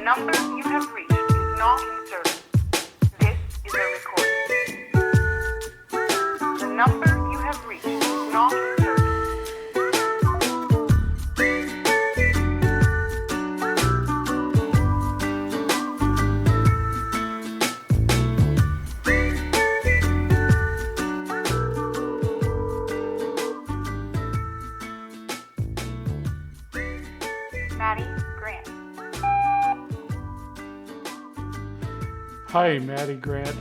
number you have reached is not in service. This is a recording. The number you have reached is not in service. Maddie Grant. Hi, Maddie Grant.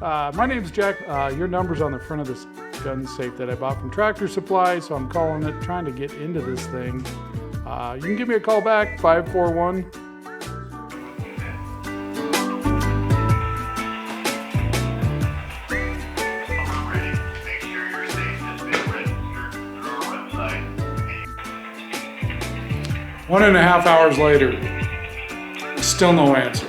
My name's Jack. Your number's on the front of this gun safe that I bought from Tractor Supply, so I'm calling it, trying to get into this thing. You can give me a call back, 541. One and a half hours later, still no answer.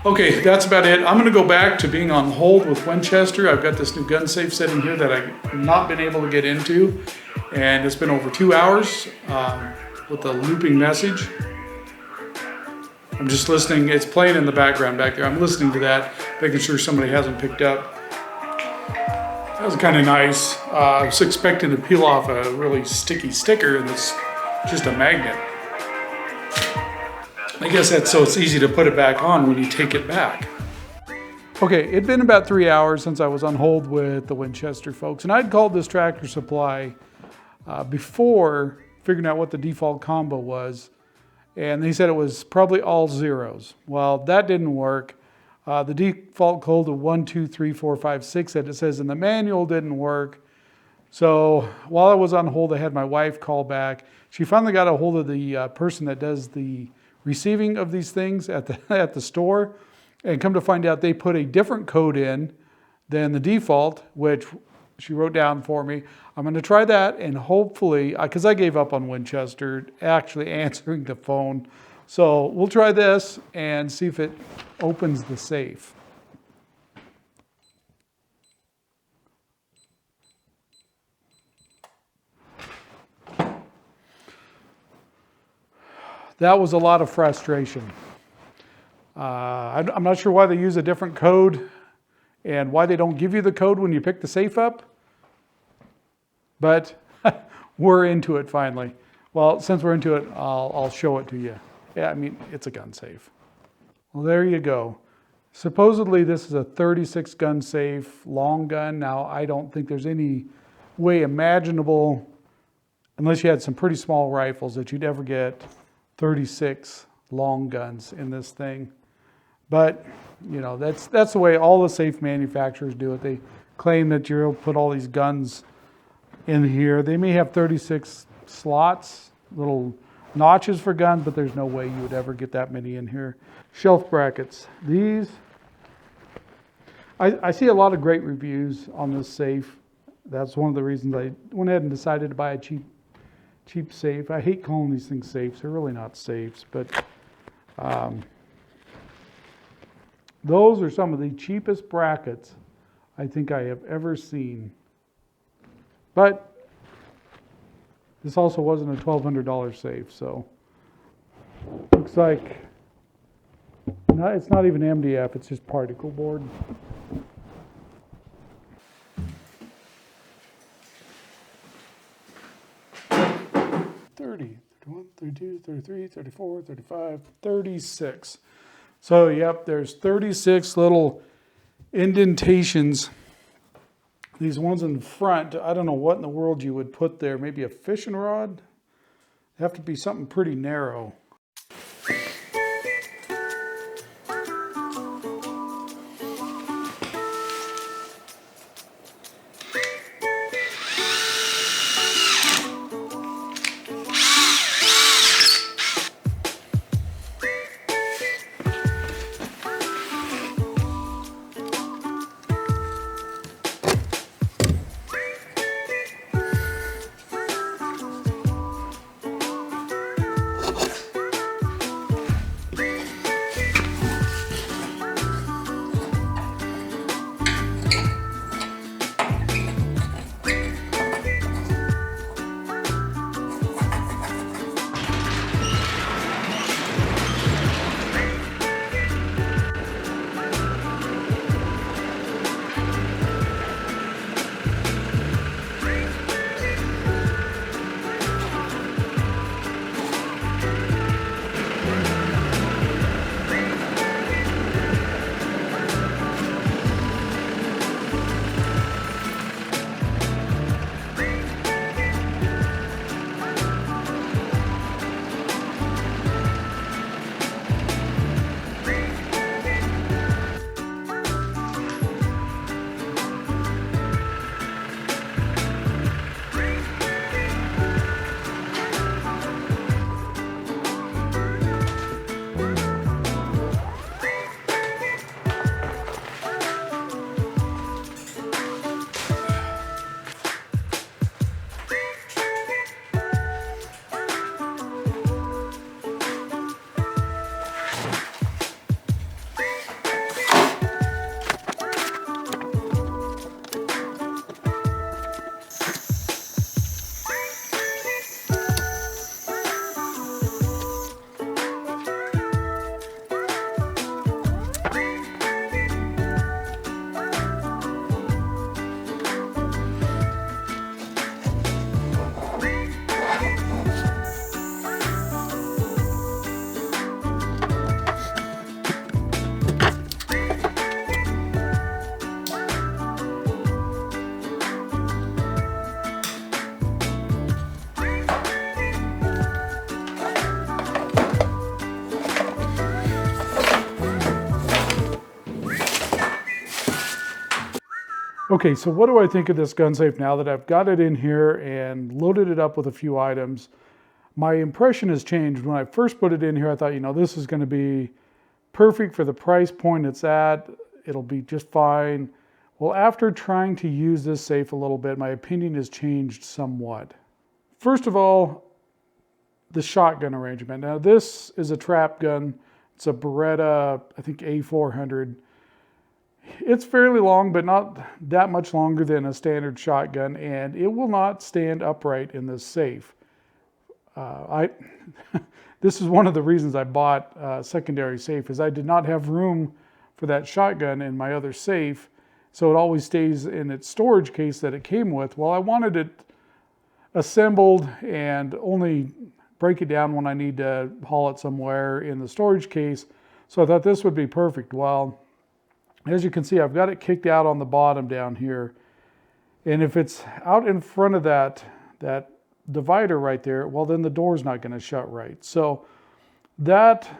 Okay, that's about it. I'm gonna go back to being on hold with Winchester. I've got this new gun safe sitting here that I've not been able to get into, and it's been over 2 hours with a looping message. I'm just listening. It's playing in the background back there. I'm listening to that, making sure somebody hasn't picked up. That was kind of nice. I was expecting to peel off a really sticky sticker, and it's just a magnet. I guess that's so it's easy to put it back on when you take it back. Okay, it'd been about 3 hours since I was on hold with the Winchester folks, and I'd called this Tractor Supply before figuring out what the default combo was. And they said it was probably all zeros. Well, that didn't work. The default code of 1, 2, 3, 4, 5, 6 that it says in the manual didn't work. So while I was on hold, I had my wife call back. She finally got a hold of the person that does the receiving of these things at the store. And come to find out, they put a different code in than the default, which she wrote down for me. I'm going to try that, and hopefully, because I gave up on Winchester actually answering the phone. So we'll try this and see if it opens the safe. That was a lot of frustration. I'm not sure why they use a different code and why they don't give you the code when you pick the safe up. But we're into it finally. Well, since we're into it, I'll show it to you. Yeah, I mean, it's a gun safe. Well, there you go. Supposedly this is a 36 gun safe, long gun. Now, I don't think there's any way imaginable, unless you had some pretty small rifles, that you'd ever get 36 long guns in this thing. But, you know, that's the way all the safe manufacturers do it. They claim that you'll put all these guns in here. They may have 36 slots, little notches for guns, but there's no way you would ever get that many in here. Shelf brackets. These, I see a lot of great reviews on this safe. That's one of the reasons I went ahead and decided to buy a cheap safe. I hate calling these things safes. They're really not safes, but those are some of the cheapest brackets I think I have ever seen. But this also wasn't a $1,200 safe, so looks like it's not even MDF, it's just particle board. $30, $31, $32, $33, $34, $35, $36. So, yep, there's 36 little indentations. These ones in front, I don't know what in the world you would put there. Maybe a fishing rod? It'd have to be something pretty narrow. Okay, so what do I think of this gun safe now that I've got it in here and loaded it up with a few items? My impression has changed. When I first put it in here, I thought, this is going to be perfect for the price point it's at. It'll be just fine. Well, after trying to use this safe a little bit, my opinion has changed somewhat. First of all, the shotgun arrangement. Now, this is a trap gun. It's a Beretta, I think A400. It's fairly long, but not that much longer than a standard shotgun, and it will not stand upright in this safe. This is one of the reasons I bought a secondary safe, is I did not have room for that shotgun in my other safe, so it always stays in its storage case that it came with. Well, I wanted it assembled and only break it down when I need to haul it somewhere in the storage case, so I thought this would be perfect. Well, as you can see, I've got it kicked out on the bottom down here, and if it's out in front of that divider right there, well, then the door's not going to shut right. So that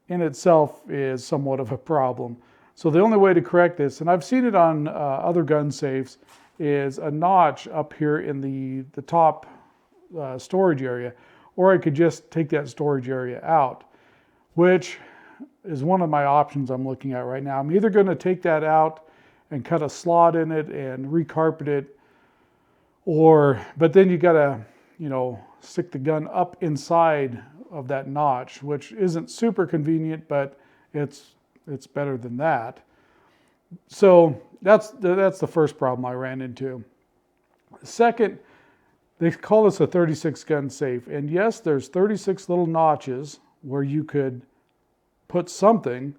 in itself is somewhat of a problem. So the only way to correct this, and I've seen it on other gun safes, is a notch up here in the top storage area, or I could just take that storage area out, which is one of my options I'm looking at right now. I'm either going to take that out and cut a slot in it and recarpet it, but then you got to stick the gun up inside of that notch, which isn't super convenient, but it's better than that. So that's the first problem I ran into. Second, they call this a 36 gun safe, and yes, there's 36 little notches where you could put something,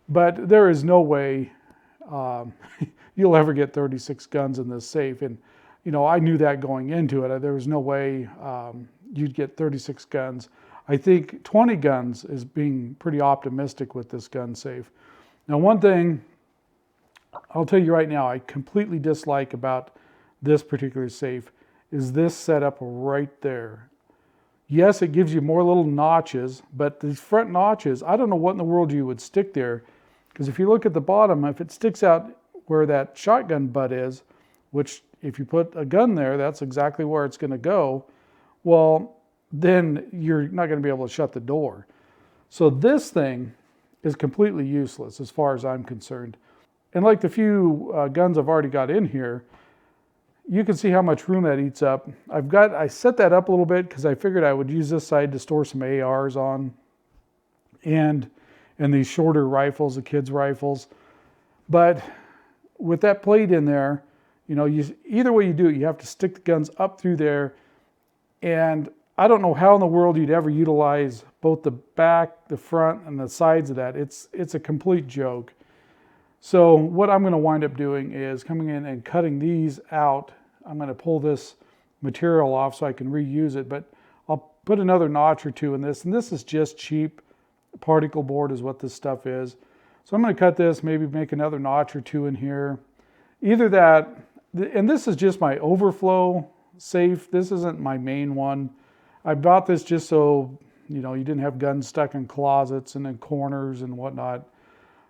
but there is no way you'll ever get 36 guns in this safe. And I knew that going into it. There was no way you'd get 36 guns. I think 20 guns is being pretty optimistic with this gun safe. Now, one thing I'll tell you right now I completely dislike about this particular safe is this setup right there. Yes, it gives you more little notches, but these front notches, I don't know what in the world you would stick there, because if you look at the bottom, if it sticks out where that shotgun butt is, which if you put a gun there, that's exactly where it's going to go, well, then you're not going to be able to shut the door. So this thing is completely useless as far as I'm concerned. And like the few guns I've already got in here, you can see how much room that eats up. I set that up a little bit because I figured I would use this side to store some ARs on and these shorter rifles, the kids' rifles. But with that plate in there, either way you do it, you have to stick the guns up through there. And I don't know how in the world you'd ever utilize both the back, the front, and the sides of that. It's a complete joke. So what I'm going to wind up doing is coming in and cutting these out. I'm going to pull this material off so I can reuse it, but I'll put another notch or two in this. And this is just cheap particle board is what this stuff is. So I'm going to cut this, maybe make another notch or two in here. Either that, and this is just my overflow safe. This isn't my main one. I bought this just so, you didn't have guns stuck in closets and in corners and whatnot.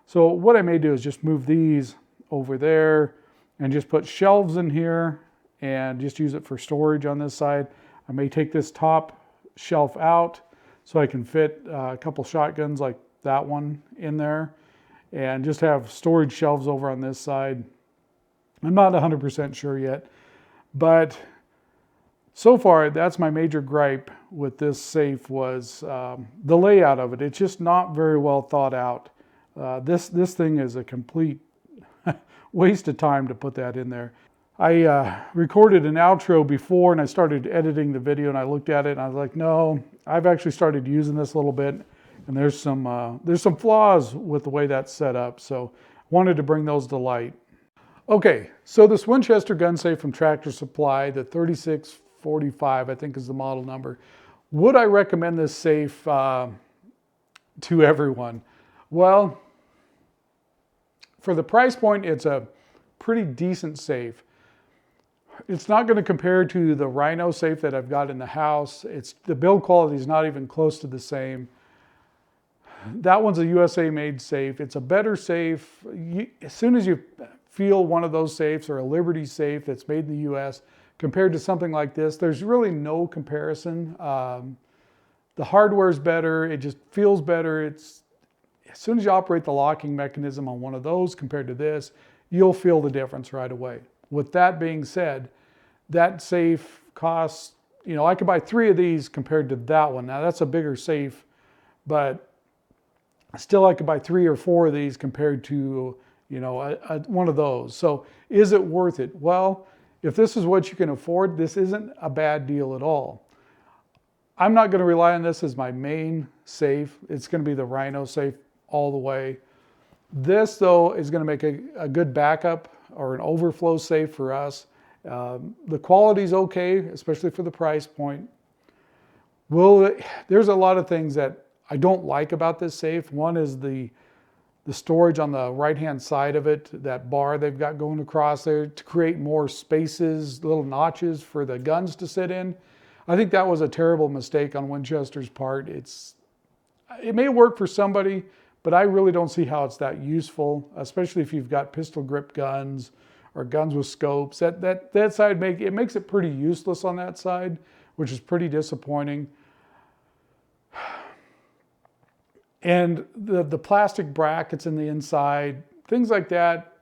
So what I may do is just move these over there and just put shelves in here and just use it for storage on this side. I may take this top shelf out so I can fit a couple shotguns like that one in there and just have storage shelves over on this side. I'm not 100% sure yet, but so far that's my major gripe with this safe was the layout of it. It's just not very well thought out. This thing is a complete waste of time to put that in there. I recorded an outro before and I started editing the video and I looked at it and I was like, no, I've actually started using this a little bit and there's some flaws with the way that's set up. So I wanted to bring those to light. Okay, so this Winchester Gun Safe from Tractor Supply, the 3645, I think is the model number. Would I recommend this safe to everyone? Well, for the price point, it's a pretty decent safe. It's not going to compare to the Rhino safe that I've got in the house. The build quality is not even close to the same. That one's a USA made safe. It's a better safe. As soon as you feel one of those safes or a Liberty safe that's made in the US compared to something like this, there's really no comparison. The hardware's better, it just feels better. As soon as you operate the locking mechanism on one of those compared to this, you'll feel the difference right away. With that being said, that safe costs, I could buy 3 of these compared to that one. Now that's a bigger safe, but still I could buy 3 or 4 of these compared to, one of those. So is it worth it? Well, if this is what you can afford, this isn't a bad deal at all. I'm not going to rely on this as my main safe. It's going to be the Rhino safe all the way. This, though, is going to make a good backup or an overflow safe for us. The quality's okay, especially for the price point. There's a lot of things that I don't like about this safe. One is the storage on the right-hand side of it, that bar they've got going across there to create more spaces, little notches for the guns to sit in. I think that was a terrible mistake on Winchester's part. It may work for somebody, but I really don't see how it's that useful, especially if you've got pistol grip guns or guns with scopes. That side makes it pretty useless on that side, which is pretty disappointing. And the plastic brackets in the inside, things like that,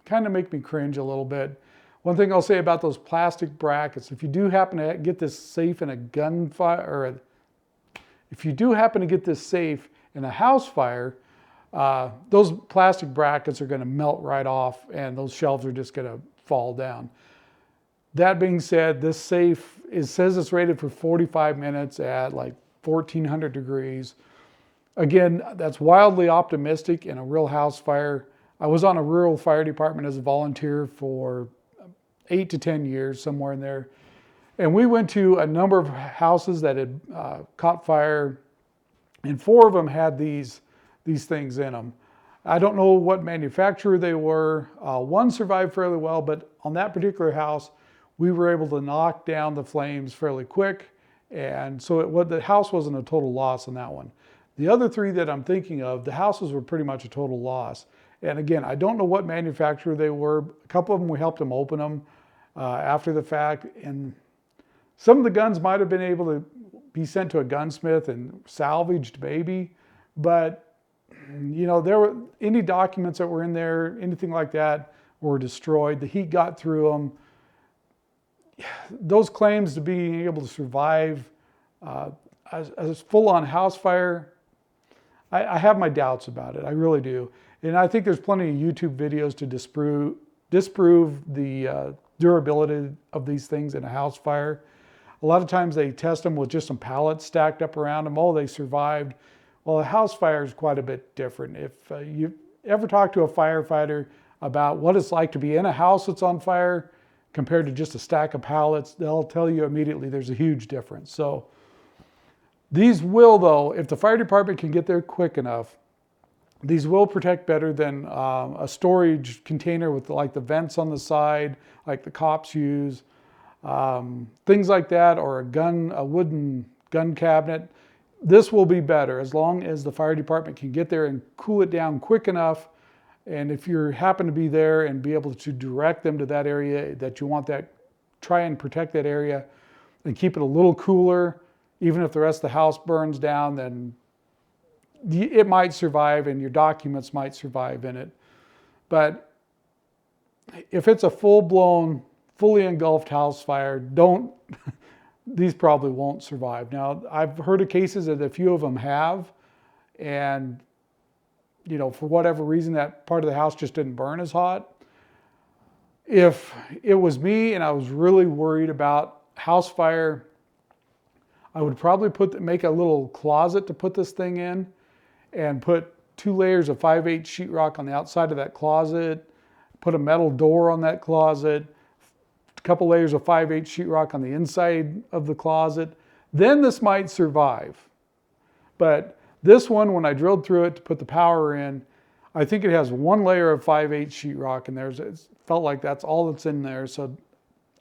kind of make me cringe a little bit. One thing I'll say about those plastic brackets, if you do happen to get this safe in a gunfire, or if you do happen to get this safe in a house fire, those plastic brackets are going to melt right off and those shelves are just going to fall down. That being said, this safe, it says it's rated for 45 minutes at like 1400 degrees. Again, that's wildly optimistic in a real house fire. I was on a rural fire department as a volunteer for 8 to 10 years, somewhere in there. And we went to a number of houses that had caught fire, and 4 of them had these things in them. I don't know what manufacturer they were. One survived fairly well, but on that particular house, we were able to knock down the flames fairly quick. And so the house wasn't a total loss on that one. The other 3 that I'm thinking of, the houses were pretty much a total loss. And again, I don't know what manufacturer they were. A couple of them, we helped them open them after the fact. And some of the guns might have been able to be sent to a gunsmith and salvaged maybe. But, there were any documents that were in there, anything like that, were destroyed. The heat got through them. Those claims to being able to survive a full-on house fire, I have my doubts about it. I really do. And I think there's plenty of YouTube videos to disprove the durability of these things in a house fire. A lot of times they test them with just some pallets stacked up around them. Oh, they survived. Well, a house fire is quite a bit different. If you ever talk to a firefighter about what it's like to be in a house that's on fire compared to just a stack of pallets, they'll tell you immediately there's a huge difference. So these will, though, if the fire department can get there quick enough, these will protect better than a storage container with like the vents on the side, like the cops use, things like that, or a wooden gun cabinet. This will be better as long as the fire department can get there and cool it down quick enough. And if you happen to be there and be able to direct them to that area that you want, try and protect that area and keep it a little cooler. Even if the rest of the house burns down, then it might survive and your documents might survive in it. But if it's a full-blown, fully engulfed house fire, these probably won't survive. Now, I've heard of cases that a few of them have, and for whatever reason, that part of the house just didn't burn as hot. If it was me and I was really worried about house fire, I would probably make a little closet to put this thing in and put 2 layers of 5/8 sheetrock on the outside of that closet, put a metal door on that closet, a couple layers of 5/8 sheetrock on the inside of the closet. Then this might survive. But this one, when I drilled through it to put the power in, I think it has 1 layer of 5/8 sheetrock, and it felt like that's all that's in there. So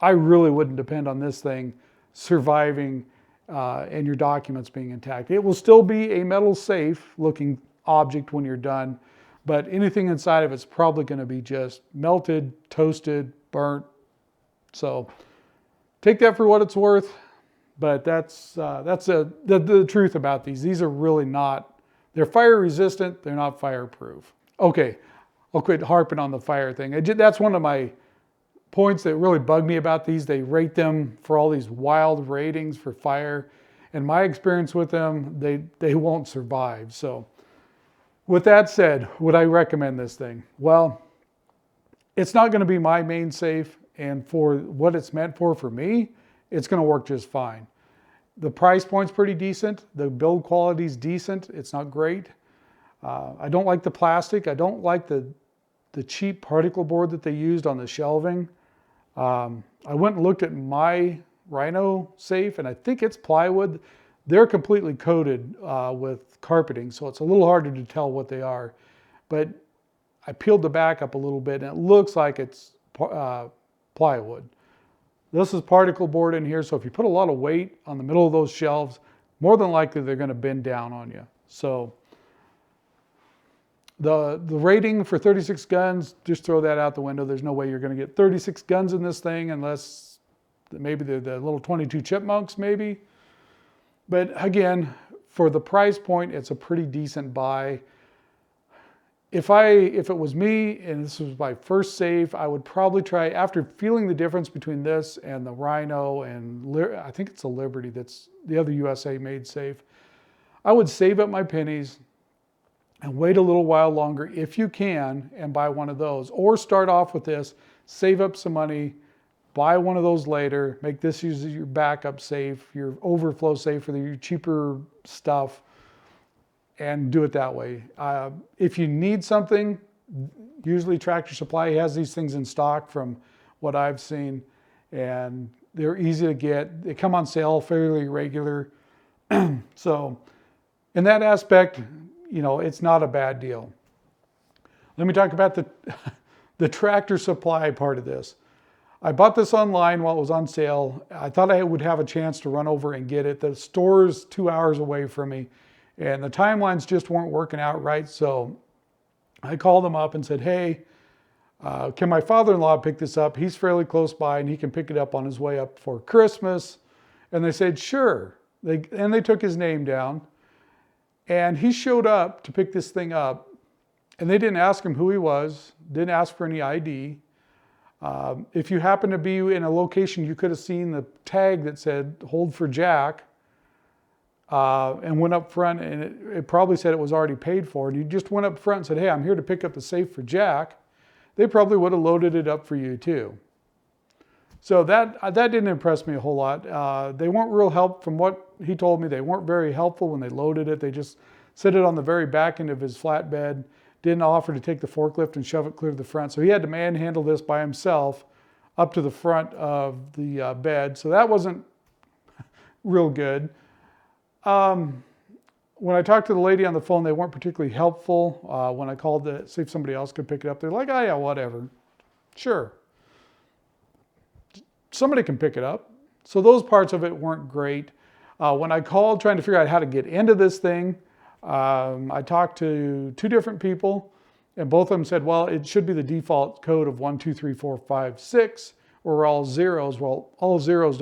I really wouldn't depend on this thing surviving and your documents being intact. It will still be a metal safe looking object when you're done, but anything inside of it's probably going to be just melted, toasted, burnt. So take that for what it's worth. But that's the truth about these. These are really not, they're fire resistant, they're not fireproof. Okay, I'll quit harping on the fire thing. That's one of my points that really bug me about these. They rate them for all these wild ratings for fire. And my experience with them, they won't survive. So with that said, would I recommend this thing? Well, it's not going to be my main safe. And for what it's meant for me, it's going to work just fine. The price point's pretty decent. The build quality's decent. It's not great. I don't like the plastic. I don't like the cheap particle board that they used on the shelving. I went and looked at my Rhino safe, and I think it's plywood. They're completely coated with carpeting, so it's a little harder to tell what they are. But I peeled the back up a little bit, and it looks like it's plywood. This is particle board in here, so if you put a lot of weight on the middle of those shelves, more than likely they're going to bend down on you. So the rating for 36 guns, just throw that out the window. There's no way you're going to get 36 guns in this thing unless maybe they're the little 22 chipmunks maybe. But again, for the price point, it's a pretty decent buy. If it was me and this was my first safe, I would probably try, after feeling the difference between this and the Rhino and I think it's a Liberty, that's the other USA made safe, I would save up my pennies and wait a little while longer if you can and buy one of those. Or start off with this, save up some money, buy one of those later, make this your backup safe, your overflow safe for your cheaper stuff, and do it that way. If you need something, usually Tractor Supply has these things in stock from what I've seen, and they're easy to get. They come on sale fairly regular. So in that aspect, it's not a bad deal. Let me talk about the Tractor Supply part of this. I bought this online while it was on sale. I thought I would have a chance to run over and get it. The store's 2 hours away from me, and the timelines just weren't working out right. So I called them up and said, hey, can my father-in-law pick this up? He's fairly close by and he can pick it up on his way up for Christmas. And they said, sure. They took his name down, and he showed up to pick this thing up, and they didn't ask him who he was, didn't ask for any ID. If you happen to be in a location, you could have seen the tag that said hold for Jack, and went up front, and it probably said it was already paid for, and you just went up front and said, hey, I'm here to pick up the safe for Jack. They probably would have loaded it up for you too. So that didn't impress me a whole lot. They weren't real help from what he told me. They weren't very helpful when they loaded it. They just set it on the very back end of his flatbed, didn't offer to take the forklift and shove it clear to the front. So he had to manhandle this by himself up to the front of the bed. So that wasn't real good. When I talked to the lady on the phone, they weren't particularly helpful. When I called to see if somebody else could pick it up, they're like, oh yeah, whatever. Sure. Somebody can pick it up. So those parts of it weren't great. When I called trying to figure out how to get into this thing, I talked to 2 different people, and both of them said, well, it should be the default code of 1, 2, 3, 4, 5, 6, or all zeros. Well, all zeros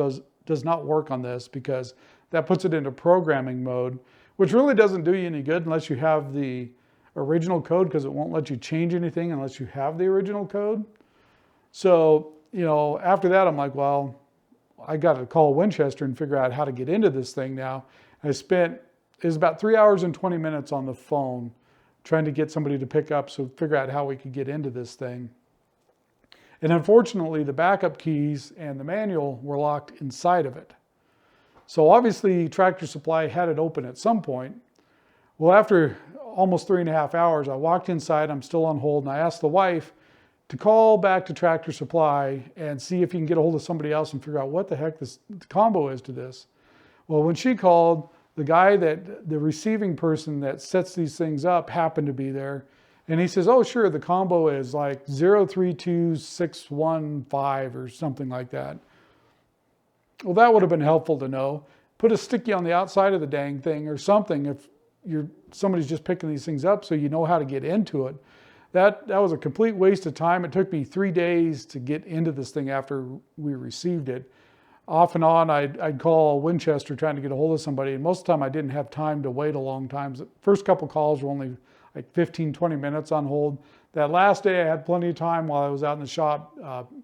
does not work on this because that puts it into programming mode, which really doesn't do you any good unless you have the original code, because it won't let you change anything unless you have the original code. So, after that, I'm like, well, I got to call Winchester and figure out how to get into this thing now. It was about 3 hours and 20 minutes on the phone trying to get somebody to pick up, so figure out how we could get into this thing. And unfortunately, the backup keys and the manual were locked inside of it. So obviously Tractor Supply had it open at some point. Well, after almost 3.5 hours, I walked inside, I'm still on hold, and I asked the wife to call back to Tractor Supply and see if you can get a hold of somebody else and figure out what the heck this combo is to this. Well, when she called, the receiving person that sets these things up happened to be there. And he says, oh, sure, the combo is like 032615 or something like that. Well, that would have been helpful to know. Put a sticky on the outside of the dang thing or something somebody's just picking these things up so you know how to get into it. That was a complete waste of time. It took me 3 days to get into this thing after we received it. Off and on, I'd call Winchester trying to get a hold of somebody, and most of the time I didn't have time to wait a long time. The first couple calls were only like 15, 20 minutes on hold. That last day I had plenty of time while I was out in the shop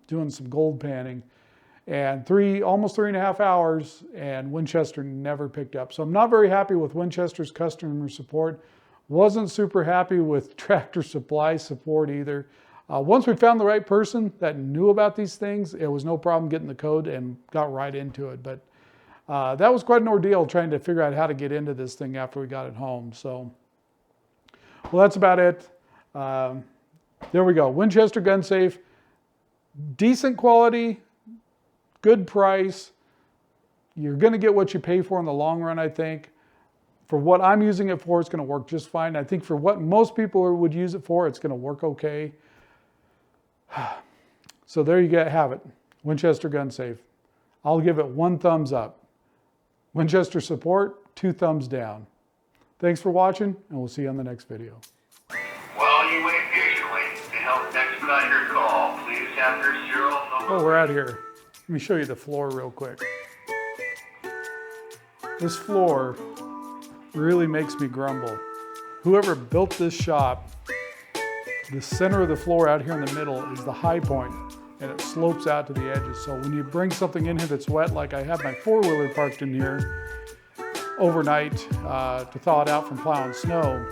doing some gold panning. And almost 3.5 hours, and Winchester never picked up. So I'm not very happy with Winchester's customer support. Wasn't super happy with Tractor Supply support either. Once we found the right person that knew about these things, it was no problem getting the code and got right into it. But that was quite an ordeal trying to figure out how to get into this thing after we got it home. So, well, that's about it. There we go. Winchester Gun Safe. Decent quality, good price. You're going to get what you pay for in the long run, I think. For what I'm using it for, it's going to work just fine. I think for what most people would use it for, it's going to work okay. So there you have it. Winchester Gun Safe. I'll give it 1 thumbs up. Winchester support, 2 thumbs down. Thanks for watching, and we'll see you on the next video. While you wait patiently to help expedite your call, please have your serial number. Oh, we're out here. Let me show you the floor real quick. This floor really makes me grumble. Whoever built this shop, the center of the floor out here in the middle is the high point, and it slopes out to the edges. So when you bring something in here that's wet, like I have my 4-wheeler parked in here overnight to thaw it out from plowing snow,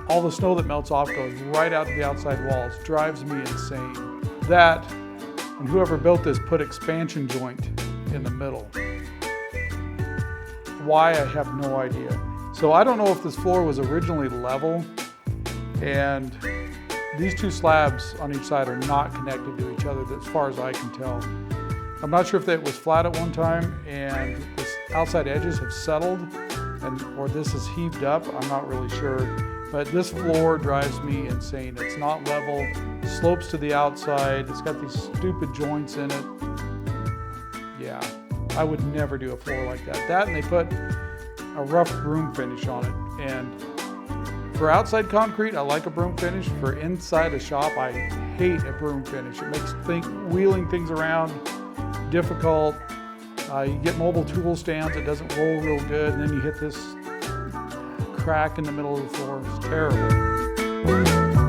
all the snow that melts off goes right out to the outside walls. Drives me insane. That, and whoever built this put expansion joint in the middle. Why, I have no idea. So I don't know if this floor was originally level, and these 2 slabs on each side are not connected to each other as far as I can tell. I'm not sure if that was flat at one time and the outside edges have settled, or this is heaved up. I'm not really sure. But this floor drives me insane. It's not level, slopes to the outside. It's got these stupid joints in it. Yeah, I would never do a floor like that. That, and they put a rough broom finish on it. And for outside concrete, I like a broom finish. For inside a shop, I hate a broom finish. It makes wheeling things around difficult. You get mobile tool stands, it doesn't roll real good, and then you hit this crack in the middle of the floor. It's terrible.